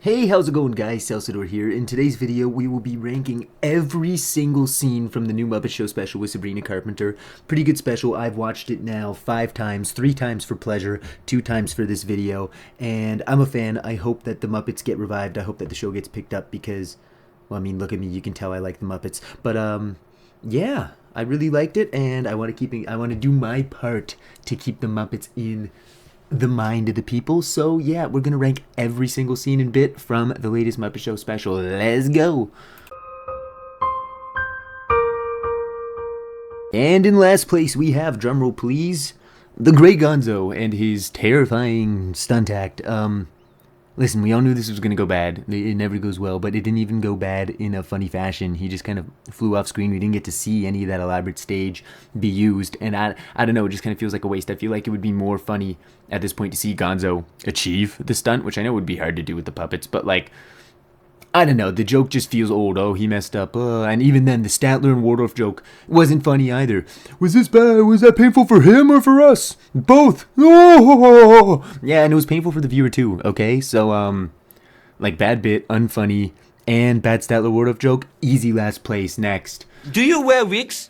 Hey, how's it going, guys? Salsador here. In today's video, we will be ranking every single scene from the new Muppet Show special with Sabrina Carpenter. Pretty good special. I've watched it now 5 times, 3 times for pleasure, 2 times for this video, and I'm a fan. I hope that the Muppets get revived. I hope that the show gets picked up because, well, I mean, look at me. You can tell I like the Muppets. But, yeah, I really liked it, and I want to do my part to keep the Muppets in the mind of the people. So yeah, we're gonna rank every single scene and bit from the latest Muppet Show special. Let's go. And in last place we have, drumroll please, the Great Gonzo and his terrifying stunt act. Listen, we all knew this was gonna go bad. It never goes well, but it didn't even go bad in a funny fashion. He just kind of flew off screen. We didn't get to see any of that elaborate stage be used, and I don't know, it just kind of feels like a waste. I feel like it would be more funny at this point to see Gonzo achieve the stunt, which I know would be hard to do with the puppets, but like, I don't know, the joke just feels old. Oh, he messed up. And even then, the Statler and Waldorf joke wasn't funny either. Was this bad? Was that painful for him or for us? Both. Oh! Yeah, and it was painful for the viewer too, okay? So, like, bad bit, unfunny, and bad Statler Waldorf joke, easy last place. Next. Do you wear wigs?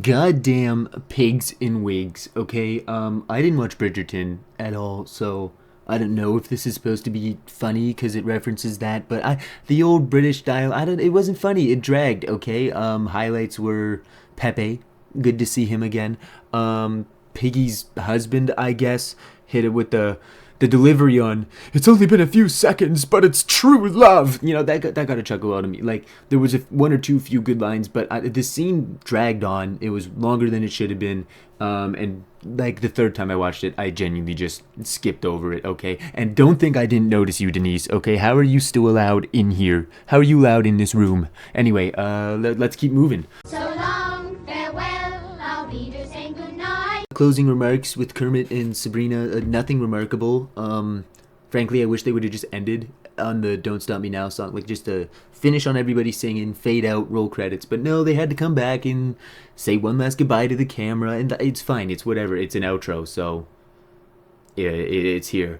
Goddamn pigs in wigs, okay? I didn't watch Bridgerton at all, so I don't know if this is supposed to be funny because it references that, but the old British style, it wasn't funny. It dragged, okay? Highlights were Pepe. Good to see him again. Piggy's husband, I guess, hit it with the delivery on, it's only been a few seconds, but it's true love. You know, that got a chuckle out of me. Like, there was one or two few good lines, but the scene dragged on. It was longer than it should have been. And like the third time I watched it, I genuinely just skipped over it, okay? And don't think I didn't notice you, Denise, okay? How are you still allowed in here? How are you allowed in this room? Anyway, let's keep moving. So long, farewell, I'll be there saying goodnight. Closing remarks with Kermit and Sabrina, nothing remarkable. Frankly, I wish they would have just ended on the Don't Stop Me Now song, like just a finish on everybody singing, fade out, roll credits. But no, they had to come back and say one last goodbye to the camera, and it's fine, it's whatever, it's an outro, so yeah, it's here.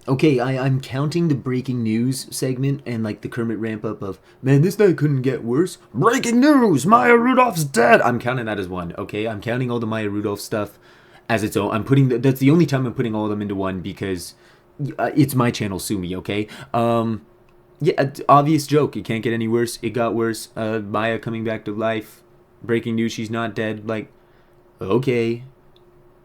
Okay, I'm counting the breaking news segment and like the Kermit ramp up of, man, this night couldn't get worse. Breaking news, Maya Rudolph's dead. I'm counting that as one, okay? I'm counting all the Maya Rudolph stuff as its own. That's the only time I'm putting all of them into one because it's my channel, sue me, okay? Yeah, obvious joke. It can't get any worse. It got worse. Maya coming back to life. Breaking news, she's not dead. Like, okay.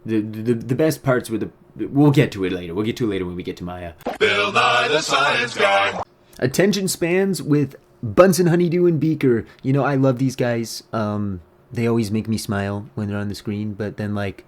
The best parts were we'll get to it later. We'll get to it later when we get to Maya. Bill Nye the Science Guy. Attention spans with Bunsen, Honeydew, and Beaker. You know, I love these guys. They always make me smile when they're on the screen, but then like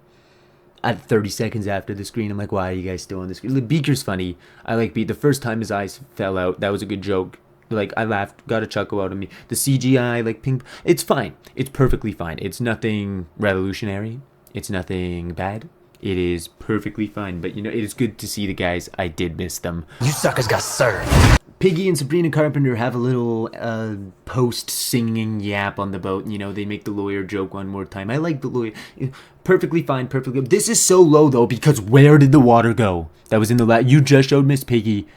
at 30 seconds after the screen, I'm like, why are you guys still on the screen? Beaker's funny. I like the first time his eyes fell out, that was a good joke. Like, I laughed, got a chuckle out of me. The CGI, like, pink, it's fine. It's perfectly fine. It's nothing revolutionary. It's nothing bad. It is perfectly fine. But, you know, it is good to see the guys. I did miss them. You suckers got served. Piggy and Sabrina Carpenter have a little post-singing yap on the boat. You know, they make the lawyer joke one more time. I like the lawyer. Perfectly fine, perfectly good. This is so low, though, because where did the water go? That was in the you just showed Miss Piggy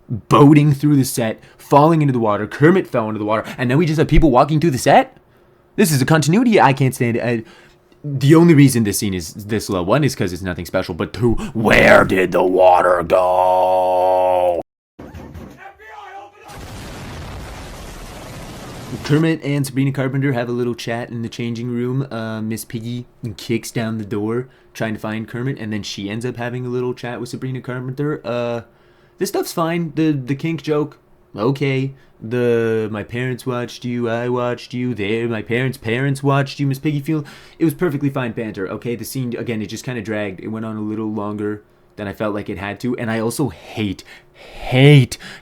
boating through the set, falling into the water. Kermit fell into the water, and now we just have people walking through the set? This is a continuity I can't stand it. The only reason this scene is this low, one, is because it's nothing special, but two, where did the water go? Kermit and Sabrina Carpenter have a little chat in the changing room. Miss Piggy kicks down the door trying to find Kermit, and then she ends up having a little chat with Sabrina Carpenter. This stuff's fine. The kink joke, okay. My parents watched you, I watched you, my parents watched you, Miss Piggy feel. It was perfectly fine banter, okay? The scene, again, it just kind of dragged. It went on a little longer than I felt like it had to, and I also hate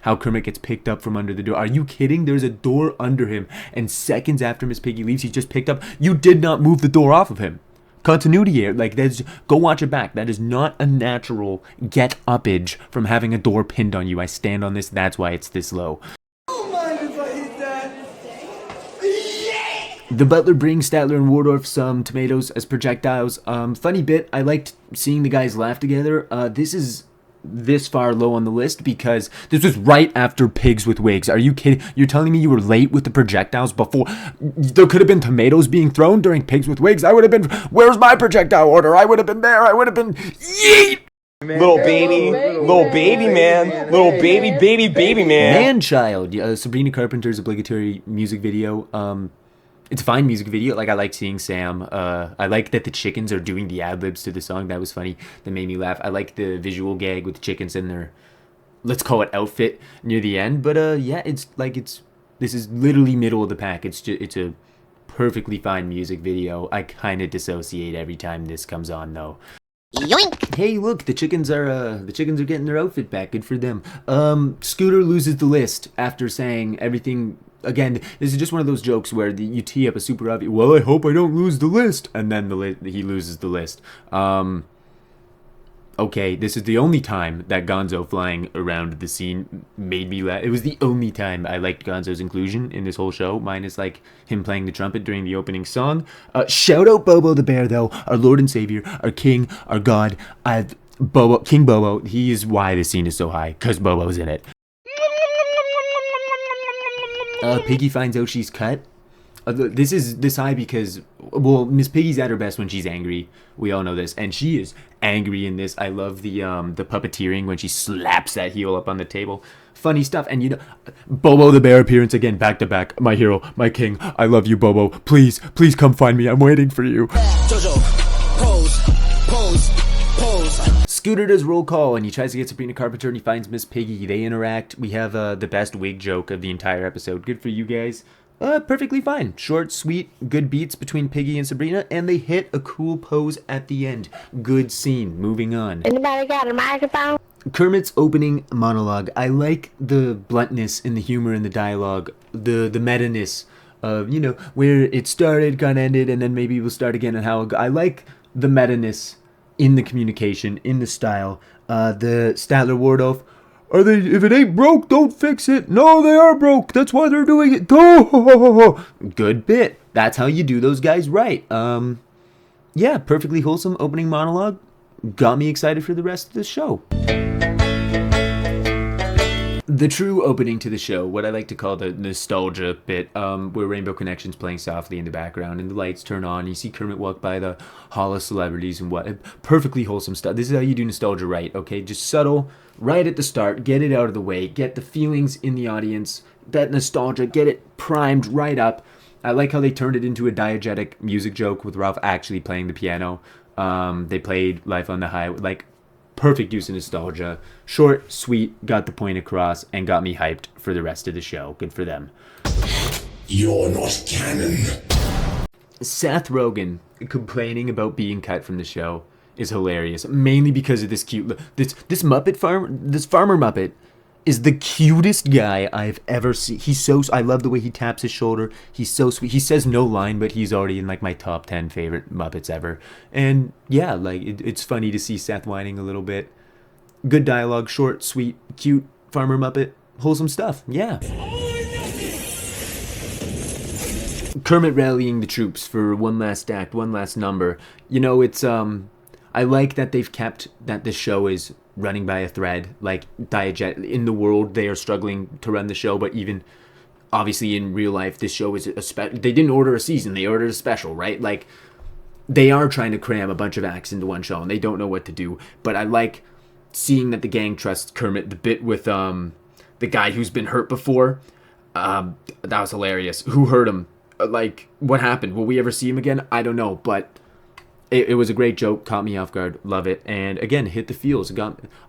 how Kermit gets picked up from under the door. Are you kidding? There's a door under him, and seconds after Miss Piggy leaves, he's just picked up. You did not move the door off of him. Continuity here, like, go watch it back. That is not a natural get-uppage from having a door pinned on you. I stand on this, that's why it's this low. Don't mind if I hit that. The butler brings Statler and Waldorf some tomatoes as projectiles. Funny bit, I liked seeing the guys laugh together. This is this far low on the list because this was right after Pigs with Wigs. Are you kidding? You're telling me you were late with the projectiles before? There could have been tomatoes being thrown during Pigs with Wigs. I would have been, where's my projectile order? I would have been there. I would have been, yeet! Little baby man, little baby man. Man-Child, Sabrina Carpenter's obligatory music video. It's a fine music video. Like, I like seeing Sam. I like that the chickens are doing the ad-libs to the song. That was funny. That made me laugh. I like the visual gag with the chickens in their, let's call it, outfit near the end. But yeah, this is literally middle of the pack. It's a perfectly fine music video. I kind of dissociate every time this comes on, though. Yoink! Hey, look, the chickens are getting their outfit back. Good for them. Scooter loses the list after saying everything. Again, this is just one of those jokes where you tee up a super obvious, well, I hope I don't lose the list, and then he loses the list. Okay, this is the only time that Gonzo flying around the scene made me laugh. It was the only time I liked Gonzo's inclusion in this whole show, minus like him playing the trumpet during the opening song. Shout out Bobo the Bear, though, our Lord and Savior, our King, our God. King Bobo, he is why this scene is so high, because Bobo's in it. Piggy finds out she's cut. This is this high because, well, Miss Piggy's at her best when she's angry. We all know this, and she is angry in this. I love the puppeteering when she slaps that heel up on the table. Funny stuff, and you know, Bobo the Bear appearance again, back to back. My hero, my king. I love you, Bobo. Please come find me. I'm waiting for you. Jojo, pose. Scooter does roll call, and he tries to get Sabrina Carpenter, and he finds Miss Piggy. They interact. We have the best wig joke of the entire episode. Good for you guys. Perfectly fine. Short, sweet, good beats between Piggy and Sabrina, and they hit a cool pose at the end. Good scene. Moving on. Anybody got a microphone? Kermit's opening monologue. I like the bluntness in the humor in the dialogue, the meta-ness of, you know, where it started, got ended, and then maybe we'll start again and how I like the meta-ness in the communication, in the style. The Statler Wardolph, if it ain't broke, don't fix it. No, they are broke. That's why they're doing it. Good bit. That's how you do those guys right. Yeah, perfectly wholesome opening monologue. Got me excited for the rest of the show. The true opening to the show, what I like to call the nostalgia bit, where Rainbow Connection's playing softly in the background and the lights turn on. You see Kermit walk by the hall of celebrities and what. Perfectly wholesome stuff. This is how you do nostalgia right, okay? Just subtle, right at the start, get it out of the way, get the feelings in the audience, that nostalgia, get it primed right up. I like how they turned it into a diegetic music joke with Ralph actually playing the piano. They played Life on the Highway, like, perfect use of nostalgia. Short, sweet, got the point across, and got me hyped for the rest of the show. Good for them. You're not canon. Seth Rogen complaining about being cut from the show is hilarious, mainly because of this cute this farmer Muppet is the cutest guy I've ever seen. He's so, I love the way he taps his shoulder. He's so sweet. He says no line, but he's already in like my top 10 favorite Muppets ever. And yeah, like it's funny to see Seth whining a little bit. Good dialogue, short, sweet, cute farmer Muppet, wholesome stuff. Yeah. Kermit rallying the troops for one last act, one last number. You know, it's I like that they've kept that this show is running by a thread, like diegetic. In the world, they are struggling to run the show, but even obviously in real life, this show is they didn't order a season, they ordered a special, right? Like, they are trying to cram a bunch of acts into one show, and they don't know what to do. But I like seeing that the gang trusts Kermit. The bit with the guy who's been hurt before, that was hilarious. Who hurt him? Like, what happened? Will we ever see him again? I don't know, but it was a great joke, caught me off guard, love it, and again, hit the feels.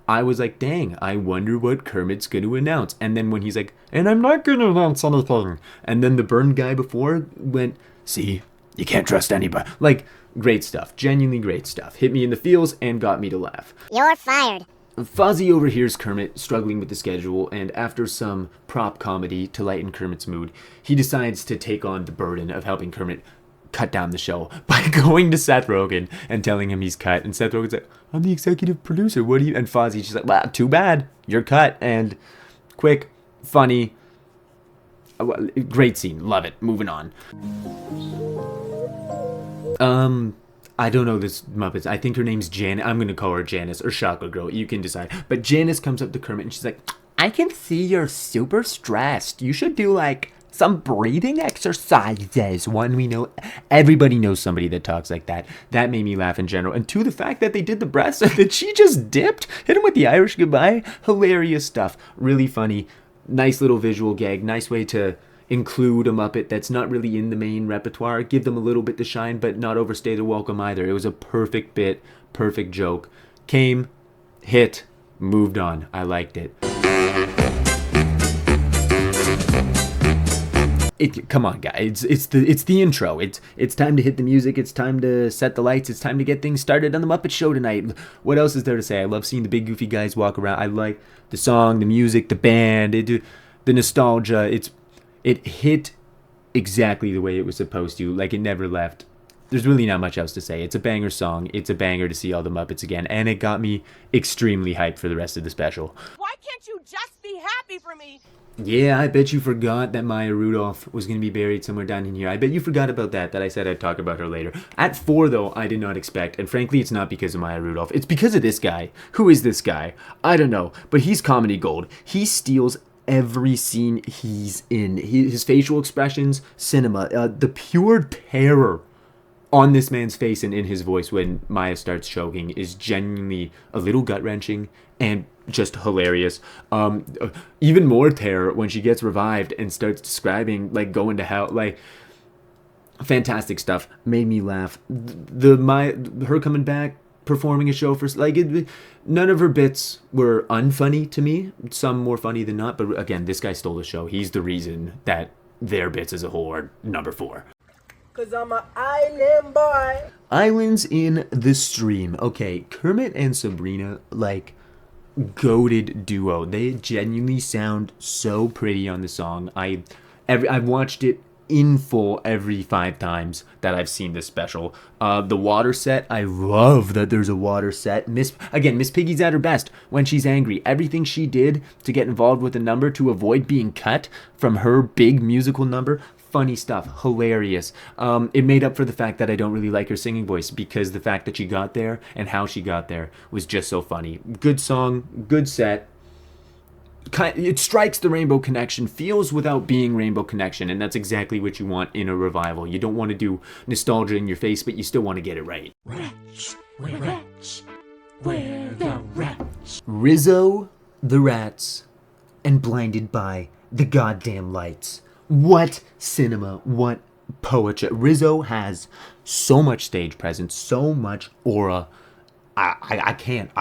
I was like, dang, I wonder what Kermit's going to announce. And then when he's like, and I'm not going to announce anything, and then the burned guy before went, see, you can't trust anybody. Like, great stuff, genuinely great stuff. Hit me in the feels and got me to laugh. You're fired. Fozzie overhears Kermit struggling with the schedule, and after some prop comedy to lighten Kermit's mood, he decides to take on the burden of helping Kermit cut down the show by going to Seth Rogen and telling him he's cut. And Seth Rogen's like, I'm the executive producer, what do you... And Fozzie's just like, well, too bad, you're cut. And quick, funny, great scene, love it. Moving on. I don't know this Muppets. I think her name's Jan. I'm going to call her Janice or Chocolate Girl. You can decide. But Janice comes up to Kermit and she's like, I can see you're super stressed. You should do like some breathing exercises. One, we know, everybody knows somebody that talks like that. That made me laugh in general. And two, the fact that they did the breasts and that she just dipped, hit him with the Irish goodbye. Hilarious stuff. Really funny. Nice little visual gag. Nice way to include a Muppet that's not really in the main repertoire. Give them a little bit to shine, but not overstay their welcome either. It was a perfect bit, perfect joke. Came, hit, moved on. I liked it. Come on, guys. It's the intro. It's time to hit the music. It's time to set the lights. It's time to get things started on the Muppet Show tonight. What else is there to say? I love seeing the big goofy guys walk around. I like the song, the music, the band, the nostalgia. It hit exactly the way it was supposed to. Like, it never left. There's really not much else to say. It's a banger song. It's a banger to see all the Muppets again, and it got me extremely hyped for the rest of the special. Why can't you just be happy for me? Yeah, I bet you forgot that Maya Rudolph was going to be buried somewhere down in here. I bet you forgot about that I said I'd talk about her later. At 4, though, I did not expect, and frankly, it's not because of Maya Rudolph. It's because of this guy. Who is this guy? I don't know, but he's comedy gold. He steals every scene he's in. His facial expressions, cinema, the pure terror on this man's face and in his voice when Maya starts choking is genuinely a little gut-wrenching and just hilarious. Even more terror when she gets revived and starts describing like going to hell. Like, fantastic stuff. Made me laugh. Her coming back, performing a show for none of her bits were unfunny to me. Some more funny than not, but again, this guy stole the show. He's the reason that their bits as a whole are number 4. 'Cause I'm an island boy. Islands in the Stream. Okay, Kermit and Sabrina, like, goated duo. They genuinely sound so pretty on the song. I've watched it in full every 5 times that I've seen this special. The water set, I love that there's a water set. Miss Piggy's at her best when she's angry. Everything she did to get involved with the number to avoid being cut from her big musical number, funny stuff, hilarious. It made up for the fact that I don't really like her singing voice, because the fact that she got there and how she got there was just so funny. Good song, good set. It strikes the Rainbow Connection, feels without being Rainbow Connection, and that's exactly what you want in a revival. You don't want to do nostalgia in your face, but you still want to get it right. Rats, we're rats, we're the rats. Rizzo, the Rats, and Blinded by the Goddamn Lights. What cinema, what poetry. Rizzo has so much stage presence, so much aura. I can't.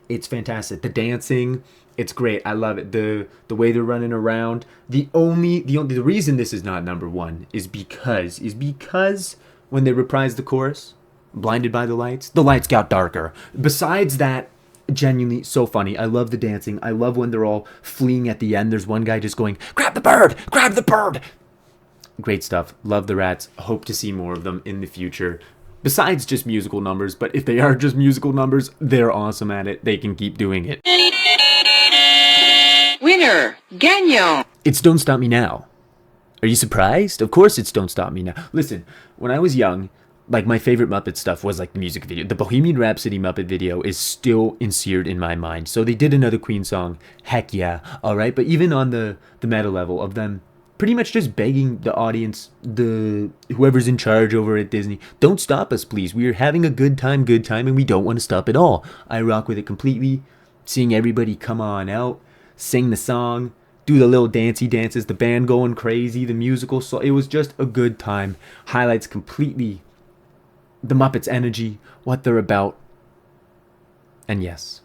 It's fantastic. The dancing, it's great. I love it. The way they're running around. The reason this is not number 1 is because when they reprise the chorus, Blinded by the lights got darker. Besides that, genuinely so funny. I love the dancing. I love when they're all fleeing at the end. There's one guy just going, grab the bird, grab the bird. Great stuff. Love the Rats. Hope to see more of them in the future. Besides just musical numbers, but if they are just musical numbers, they're awesome at it. They can keep doing it. Winner, Gagnon. It's Don't Stop Me Now. Are you surprised? Of course it's Don't Stop Me Now. Listen, when I was young, like, my favorite Muppet stuff was like the music video. The Bohemian Rhapsody Muppet video is still inseared in my mind. So they did another Queen song. Heck yeah. All right. But even on the meta level of them pretty much just begging the audience, whoever's in charge over at Disney, don't stop us, please. We are having a good time, and we don't want to stop at all. I rock with it completely. Seeing everybody come on out, sing the song, do the little dancey dances, the band going crazy, the musical. So it was just a good time. Highlights completely the Muppets' energy, what they're about. And yes,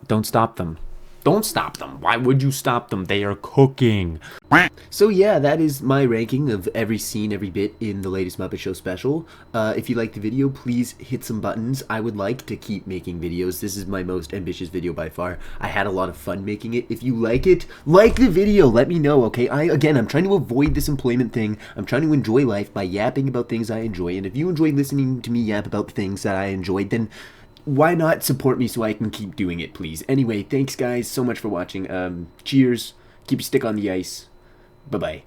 don't stop them. Don't stop them. Why would you stop them? They are cooking. So yeah, that is my ranking of every scene, every bit in the latest Muppet Show special. If you liked the video, please hit some buttons. I would like to keep making videos. This is my most ambitious video by far. I had a lot of fun making it. If you like it, like the video. Let me know, okay? I'm trying to avoid this employment thing. I'm trying to enjoy life by yapping about things I enjoy. And if you enjoy listening to me yap about the things that I enjoyed, then why not support me so I can keep doing it, please? Anyway, thanks guys so much for watching. Cheers. Keep your stick on the ice. Bye-bye.